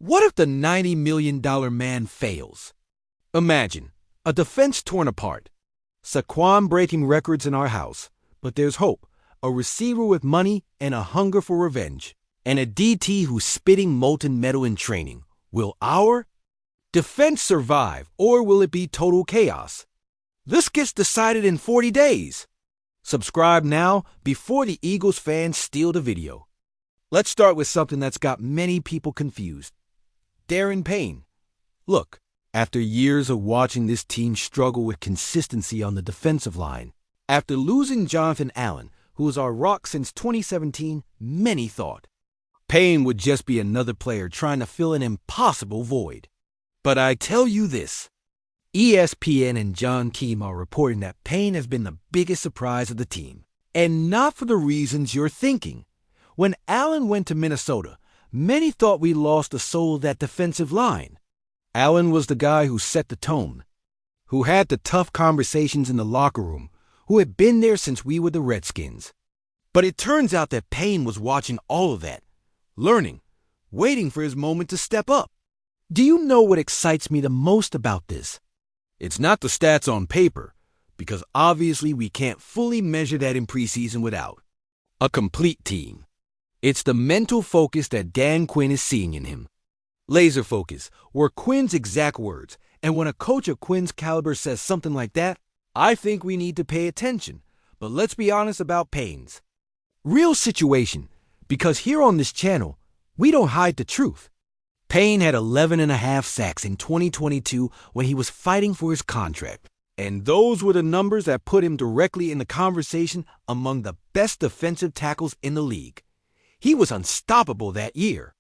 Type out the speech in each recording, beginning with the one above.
What if the $90 million man fails? Imagine, a defense torn apart. Saquon breaking records in our house, but there's hope. A receiver with money and a hunger for revenge. And a DT who's spitting molten metal in training. Will our defense survive, or will it be total chaos? This gets decided in 40 days. Subscribe now before the Eagles fans steal the video. Let's start with something that's got many people confused. Darren Payne. Look, after years of watching this team struggle with consistency on the defensive line, after losing Jonathan Allen, who was our rock since 2017, many thought Payne would just be another player trying to fill an impossible void. But I tell you this, ESPN and John Keim are reporting that Payne has been the biggest surprise of the team. And not for the reasons you're thinking. When Allen went to Minnesota, many thought we lost the soul of that defensive line. Allen was the guy who set the tone, who had the tough conversations in the locker room, who had been there since we were the Redskins. But it turns out that Payne was watching all of that, learning, waiting for his moment to step up. Do you know what excites me the most about this? It's not the stats on paper, because obviously we can't fully measure that in preseason without a complete team. It's the mental focus that Dan Quinn is seeing in him. Laser focus were Quinn's exact words, and when a coach of Quinn's caliber says something like that, I think we need to pay attention. But let's be honest about Payne's real situation, because here on this channel, we don't hide the truth. Payne had 11.5 sacks in 2022 when he was fighting for his contract. And those were the numbers that put him directly in the conversation among the best defensive tackles in the league. He was unstoppable that year.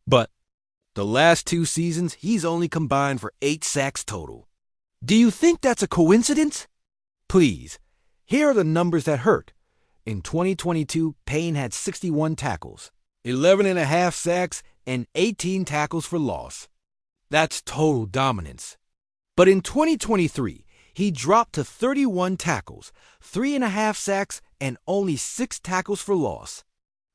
But the last 2 seasons, he's only combined for 8 sacks total. Do you think that's a coincidence? Please, here are the numbers that hurt. In 2022, Payne had 61 tackles, 11.5 sacks, and 18 tackles for loss. That's total dominance. But in 2023, he dropped to 31 tackles, 3.5 sacks, and only 6 tackles for loss.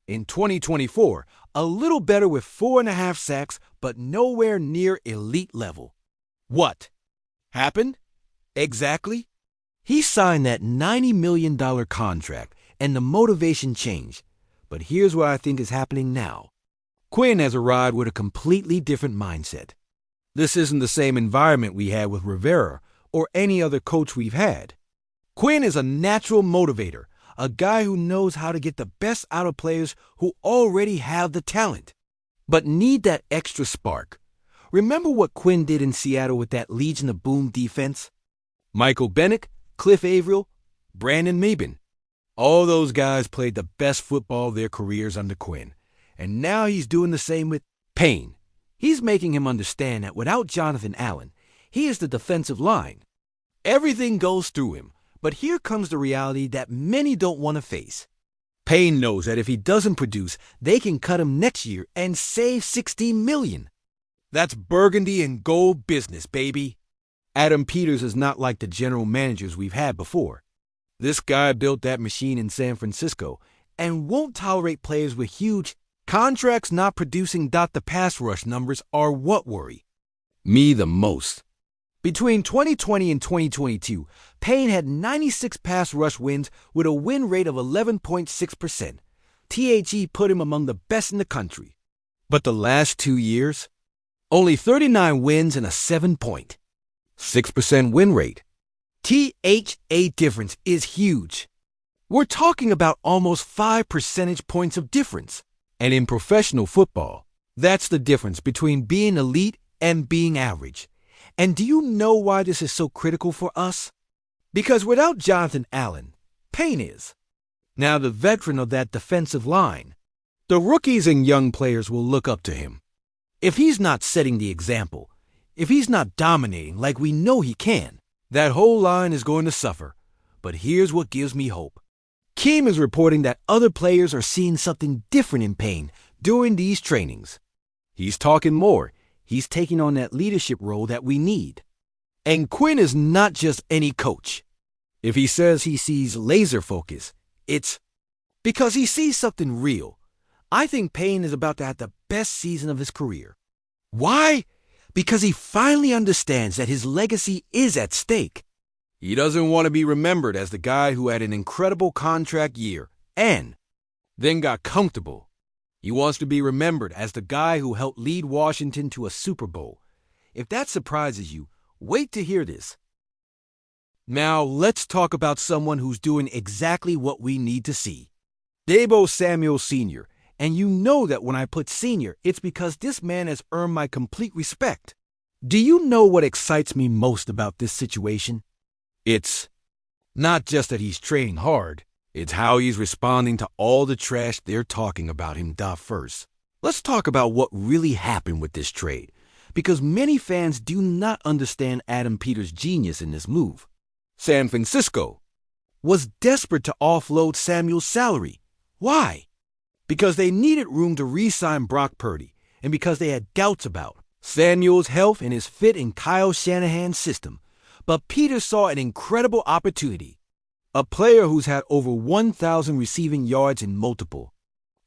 In 2024, a little better with 4.5 sacks, but nowhere near elite level. What happened? Exactly. He signed that $90 million contract, and the motivation changed. But here's what I think is happening now. Quinn has arrived with a completely different mindset. This isn't the same environment we had with Rivera or any other coach we've had. Quinn is a natural motivator, a guy who knows how to get the best out of players who already have the talent, but need that extra spark. Remember what Quinn did in Seattle with that Legion of Boom defense? Michael Bennett, Cliff Averill, Brandon Mebane. All those guys played the best football of their careers under Quinn. And now he's doing the same with Payne. He's making him understand that without Jonathan Allen, he is the defensive line. Everything goes through him, but here comes the reality that many don't want to face. Payne knows that if he doesn't produce, they can cut him next year and save $16 million. That's Burgundy and Gold business, baby. Adam Peters is not like the general managers we've had before. This guy built that machine in San Francisco and won't tolerate players with huge contracts not producing. The pass rush numbers are what worry me the most. Between 2020 and 2022, Payne had 96 pass rush wins with a win rate of 11.6%. THE put him among the best in the country. But the last 2 years, only 39 wins and a 7.6% win rate. THA difference is huge. We're talking about almost 5 percentage points of difference. And in professional football, that's the difference between being elite and being average. And do you know why this is so critical for us? Because without Jonathan Allen, Payne is now the veteran of that defensive line. The rookies and young players will look up to him. If he's not setting the example, if he's not dominating like we know he can, that whole line is going to suffer. But here's what gives me hope. Keim is reporting that other players are seeing something different in Payne during these trainings. He's talking more. He's taking on that leadership role that we need. And Quinn is not just any coach. If he says he sees laser focus, it's because he sees something real. I think Payne is about to have the best season of his career. Why? Because he finally understands that his legacy is at stake. He doesn't want to be remembered as the guy who had an incredible contract year and then got comfortable. He wants to be remembered as the guy who helped lead Washington to a Super Bowl. If that surprises you, wait to hear this. Now, let's talk about someone who's doing exactly what we need to see. Deebo Samuel Sr., and you know that when I put senior, it's because this man has earned my complete respect. Do you know what excites me most about this situation? It's not just that he's training hard, it's how he's responding to all the trash they're talking about him. First, let's talk about what really happened with this trade, because many fans do not understand Adam Peters' genius in this move. San Francisco was desperate to offload Samuel's salary. Why? Because they needed room to re-sign Brock Purdy, and because they had doubts about Samuel's health and his fit in Kyle Shanahan's system. But Peters saw an incredible opportunity. A player who's had over 1,000 receiving yards in multiple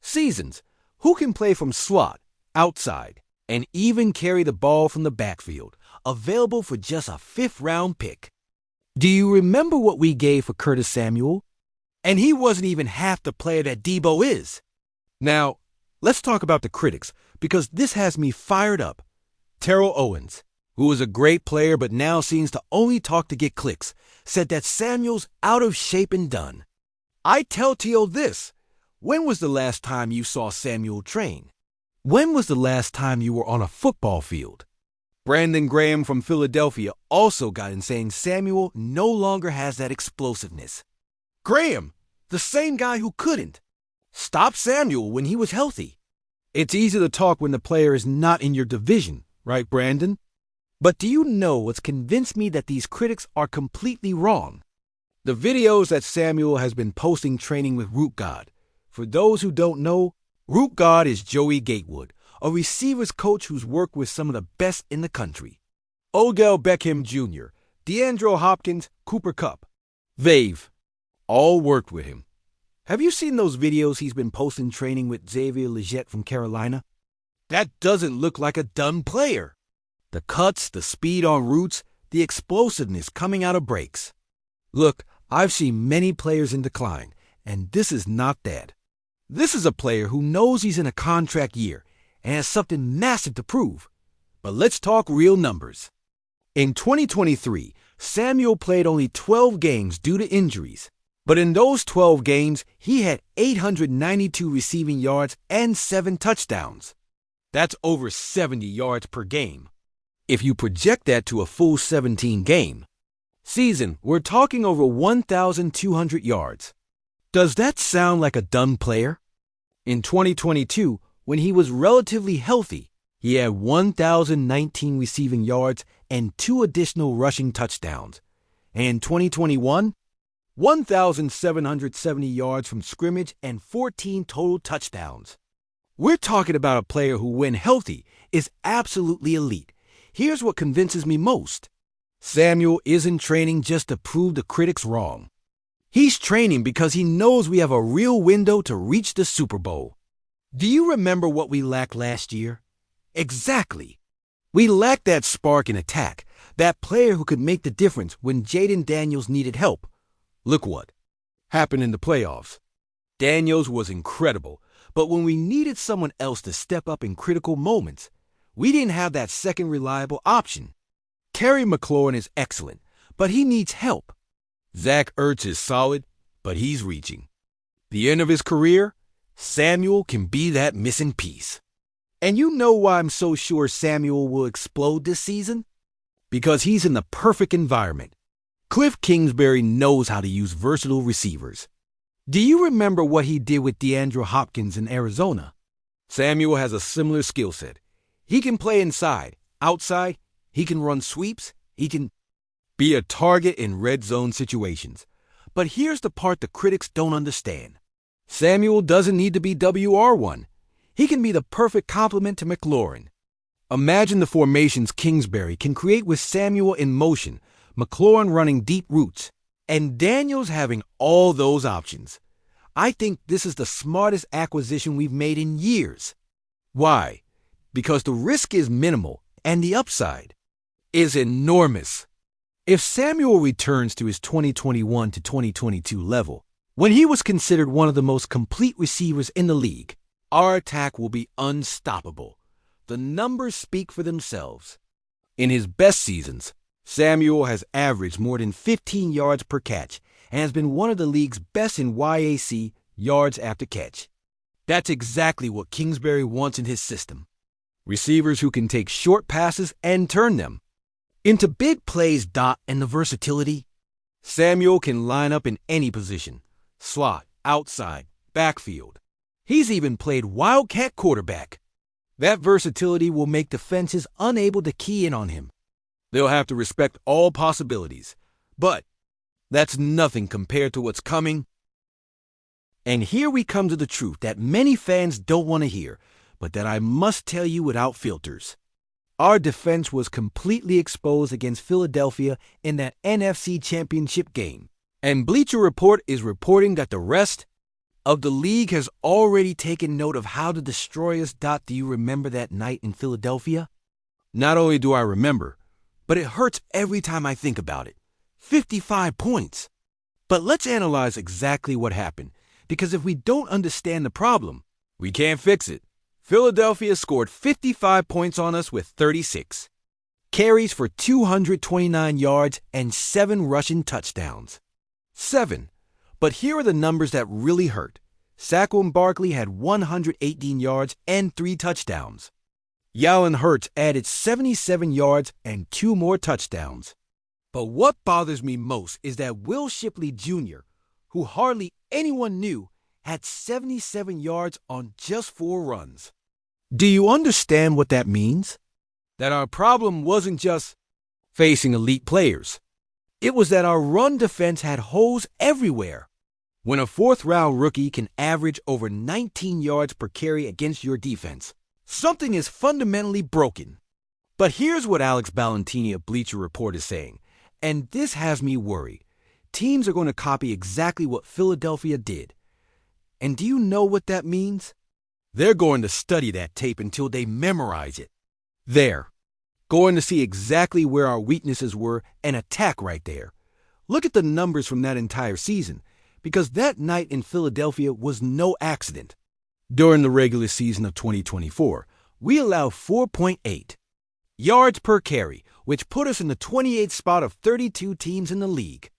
seasons, who can play from slot, outside, and even carry the ball from the backfield, available for just a fifth-round pick. Do you remember what we gave for Curtis Samuel? And he wasn't even half the player that Deebo is. Now, let's talk about the critics, because this has me fired up. Terrell Owens, who is a great player but now seems to only talk to get clicks, said that Samuel's out of shape and done. I tell T.O. this. When was the last time you saw Samuel train? When was the last time you were on a football field? Brandon Graham from Philadelphia also got in saying Samuel no longer has that explosiveness. Graham, the same guy who couldn't stop Samuel when he was healthy. It's easy to talk when the player is not in your division, right, Brandon? But do you know what's convinced me that these critics are completely wrong? The videos that Samuel has been posting training with Root God. For those who don't know, Root God is Joey Gatewood, a receivers coach who's worked with some of the best in the country. Odell Beckham Jr., DeAndre Hopkins, Cooper Kupp, Vave, all worked with him. Have you seen those videos he's been posting training with Xavier Legette from Carolina? That doesn't look like a done player. The cuts, the speed on routes, the explosiveness coming out of breaks. Look, I've seen many players in decline, and this is not that. This is a player who knows he's in a contract year and has something massive to prove. But let's talk real numbers. In 2023, Samuel played only 12 games due to injuries. But in those 12 games, he had 892 receiving yards and 7 touchdowns. That's over 70 yards per game. If you project that to a full 17-game season, we're talking over 1,200 yards. Does that sound like a done player? In 2022, when he was relatively healthy, he had 1,019 receiving yards and 2 additional rushing touchdowns. And in 2021, 1,770 yards from scrimmage and 14 total touchdowns. We're talking about a player who, when healthy, is absolutely elite. Here's what convinces me most. Samuel isn't training just to prove the critics wrong. He's training because he knows we have a real window to reach the Super Bowl. Do you remember what we lacked last year? Exactly. We lacked that spark in attack, that player who could make the difference when Jaden Daniels needed help. Look what happened in the playoffs. Daniels was incredible, but when we needed someone else to step up in critical moments, we didn't have that second reliable option. Terry McLaurin is excellent, but he needs help. Zach Ertz is solid, but he's reaching the end of his career. Samuel can be that missing piece. And you know why I'm so sure Samuel will explode this season? Because he's in the perfect environment. Cliff Kingsbury knows how to use versatile receivers. Do you remember what he did with DeAndre Hopkins in Arizona? Samuel has a similar skill set. He can play inside, outside, he can run sweeps, he can be a target in red zone situations. But here's the part the critics don't understand. Samuel doesn't need to be WR1. He can be the perfect complement to McLaurin. Imagine the formations Kingsbury can create with Samuel in motion, McLaurin running deep routes, and Daniels having all those options. I think this is the smartest acquisition we've made in years. Why? because the risk is minimal and the upside is enormous. If Samuel returns to his 2021 to 2022 level, when he was considered one of the most complete receivers in the league, our attack will be unstoppable. The numbers speak for themselves. In his best seasons, Samuel has averaged more than 15 yards per catch and has been one of the league's best in YAC, yards after catch. That's exactly what Kingsbury wants in his system. Receivers who can take short passes and turn them into big plays. And the versatility. Samuel can line up in any position: slot, outside, backfield. He's even played wildcat quarterback. That versatility will make defenses unable to key in on him. They'll have to respect all possibilities. But that's nothing compared to what's coming. And here we come to the truth that many fans don't want to hear, but that I must tell you without filters. Our defense was completely exposed against Philadelphia in that NFC Championship game. And Bleacher Report is reporting that the rest of the league has already taken note of how to destroy us. Do you remember that night in Philadelphia? Not only do I remember, but it hurts every time I think about it. 55 points. But let's analyze exactly what happened, because if we don't understand the problem, we can't fix it. Philadelphia scored 55 points on us with 36 carries for 229 yards and 7 rushing touchdowns. 7. But here are the numbers that really hurt. Saquon Barkley had 118 yards and 3 touchdowns. Jalen Hurts added 77 yards and 2 more touchdowns. But what bothers me most is that Will Shipley Jr., who hardly anyone knew, had 77 yards on just 4 runs. Do you understand what that means? That our problem wasn't just facing elite players. It was that our run defense had holes everywhere. When a 4th-round rookie can average over 19 yards per carry against your defense, something is fundamentally broken. But here's what Alex Ballantini of Bleacher Report is saying, and this has me worried. Teams are going to copy exactly what Philadelphia did. And do you know what that means? They're going to study that tape until they memorize it. They're going to see exactly where our weaknesses were and attack right there. Look at the numbers from that entire season, because that night in Philadelphia was no accident. During the regular season of 2024, we allowed 4.8 yards per carry, which put us in the 28th spot of 32 teams in the league.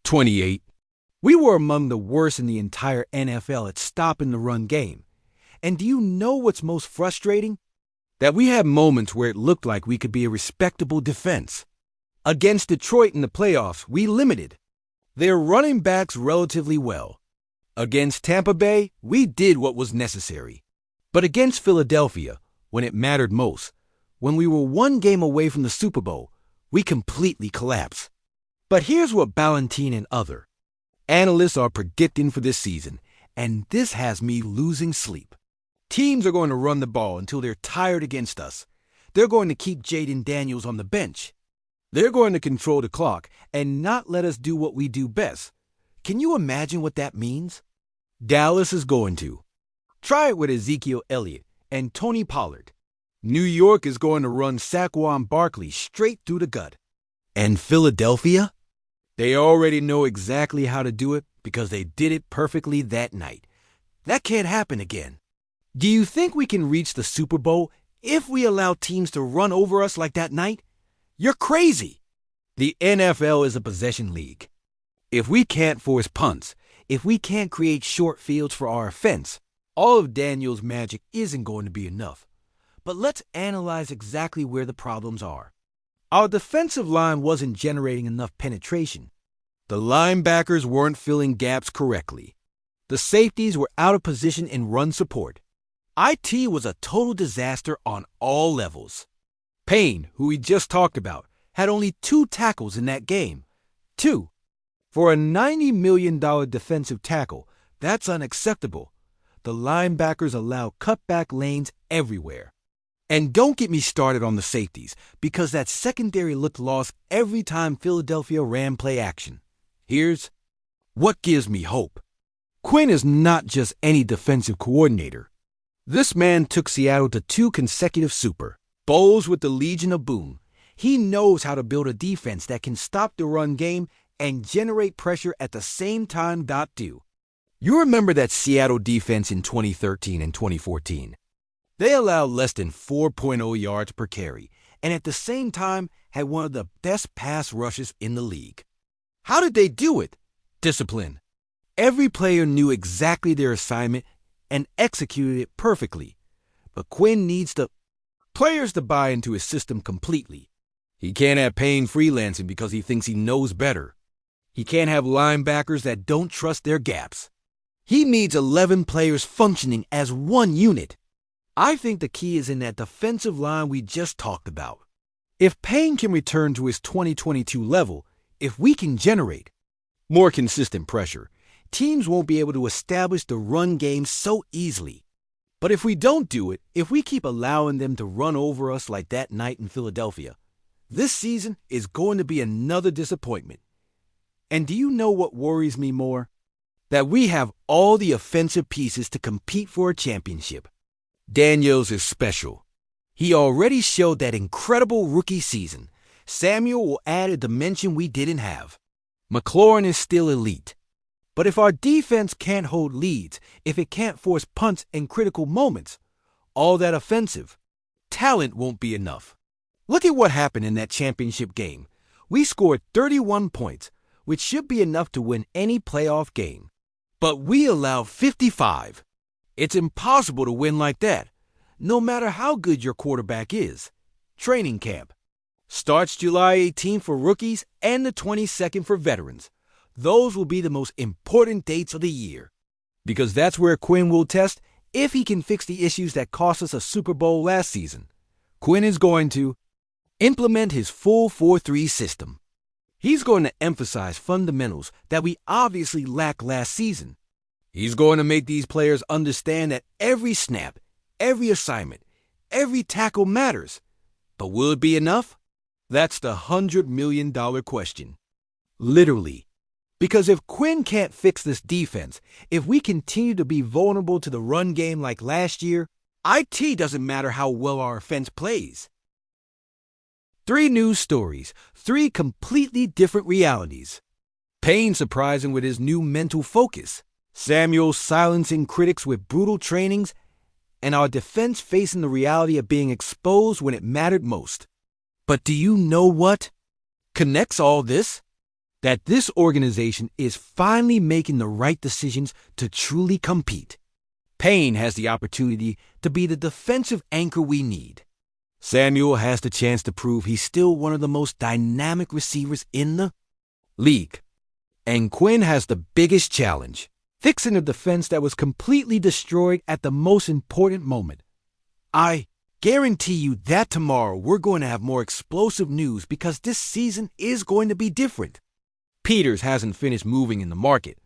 28. We were among the worst in the entire NFL at stopping the run game. And do you know what's most frustrating? That we had moments where it looked like we could be a respectable defense. Against Detroit in the playoffs, we limited their running backs relatively well. Against Tampa Bay, we did what was necessary. But against Philadelphia, when it mattered most, when we were 1 game away from the Super Bowl, we completely collapsed. But here's what Ballantine and other analysts are predicting for this season, and this has me losing sleep. Teams are going to run the ball until they're tired against us. They're going to keep Jaden Daniels on the bench. They're going to control the clock and not let us do what we do best. Can you imagine what that means? Dallas is going to try it with Ezekiel Elliott and Tony Pollard. New York is going to run Saquon Barkley straight through the gut. And Philadelphia? They already know exactly how to do it because they did it perfectly that night. That can't happen again. Do you think we can reach the Super Bowl if we allow teams to run over us like that night? You're crazy. The NFL is a possession league. If we can't force punts, if we can't create short fields for our offense, all of Daniel's magic isn't going to be enough. But let's analyze exactly where the problems are. Our defensive line wasn't generating enough penetration. The linebackers weren't filling gaps correctly. The safeties were out of position in run support. IT was a total disaster on all levels. Payne, who we just talked about, had only 2 tackles in that game. 2. For a $90 million defensive tackle, that's unacceptable. The linebackers allow cutback lanes everywhere. And don't get me started on the safeties, because that secondary looked lost every time Philadelphia ran play action. Here's what gives me hope. Quinn is not just any defensive coordinator. This man took Seattle to 2 consecutive Super Bowls with the Legion of Boom. He knows how to build a defense that can stop the run game and generate pressure at the same time. You remember that Seattle defense in 2013 and 2014? They allowed less than 4.0 yards per carry, and at the same time had one of the best pass rushes in the league. How did they do it? Discipline. Every player knew exactly their assignment and executed it perfectly. But Quinn needs the players to buy into his system completely. He can't have Payne freelancing because he thinks he knows better. He can't have linebackers that don't trust their gaps. He needs 11 players functioning as one unit. I think the key is in that defensive line we just talked about. If Payne can return to his 2022 level, if we can generate more consistent pressure, teams won't be able to establish the run game so easily. But if we don't do it, if we keep allowing them to run over us like that night in Philadelphia, this season is going to be another disappointment. And do you know what worries me more? That we have all the offensive pieces to compete for a championship. Daniels is special. He already showed that incredible rookie season. Samuel will add a dimension we didn't have. McLaurin is still elite. But if our defense can't hold leads, if it can't force punts in critical moments, all that offensive talent won't be enough. Look at what happened in that championship game. We scored 31 points, which should be enough to win any playoff game. But we allowed 55. It's impossible to win like that, no matter how good your quarterback is. Training camp starts July 18th for rookies and the 22nd for veterans. Those will be the most important dates of the year, because that's where Quinn will test if he can fix the issues that cost us a Super Bowl last season. Quinn is going to implement his full 4-3 system. He's going to emphasize fundamentals that we obviously lacked last season. He's going to make these players understand that every snap, every assignment, every tackle matters. But will it be enough? That's the $100 million question. Literally. Because if Quinn can't fix this defense, if we continue to be vulnerable to the run game like last year, IT doesn't matter how well our offense plays. 3 news stories, 3 completely different realities. Payne surprising with his new mental focus. Samuel silencing critics with brutal trainings, and our defense facing the reality of being exposed when it mattered most. But do you know what connects all this? That this organization is finally making the right decisions to truly compete. Payne has the opportunity to be the defensive anchor we need. Samuel has the chance to prove he's still one of the most dynamic receivers in the league. And Quinn has the biggest challenge, fixing a defense that was completely destroyed at the most important moment. I guarantee you that tomorrow we're going to have more explosive news because this season is going to be different. Peters hasn't finished moving in the market.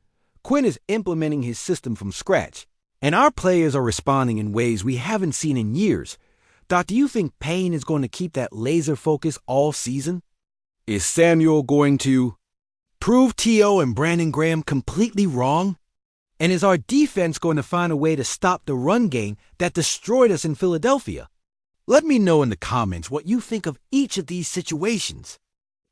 Quinn is implementing his system from scratch, and our players are responding in ways we haven't seen in years. Doc, do you think Payne is going to keep that laser focus all season? Is Samuel going to prove T.O. and Brandon Graham completely wrong? And is our defense going to find a way to stop the run game that destroyed us in Philadelphia? Let me know in the comments what you think of each of these situations.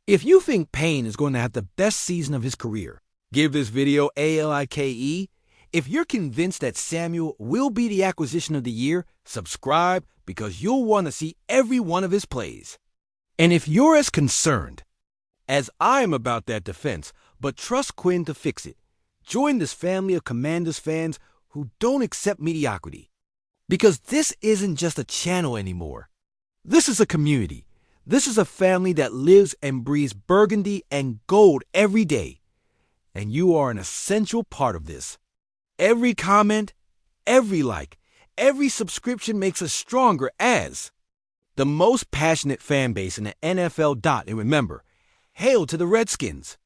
If you think Payne is going to have the best season of his career, give this video a like. If you're convinced that Samuel will be the acquisition of the year, subscribe because you'll want to see every one of his plays. And if you're as concerned as I am about that defense, but trust Quinn to fix it, join this family of Commanders fans who don't accept mediocrity. Because this isn't just a channel anymore. This is a community. This is a family that lives and breathes Burgundy and Gold every day. And you are an essential part of this. Every comment, every like, every subscription makes us stronger as the most passionate fan base in the NFL. And remember, hail to the Redskins.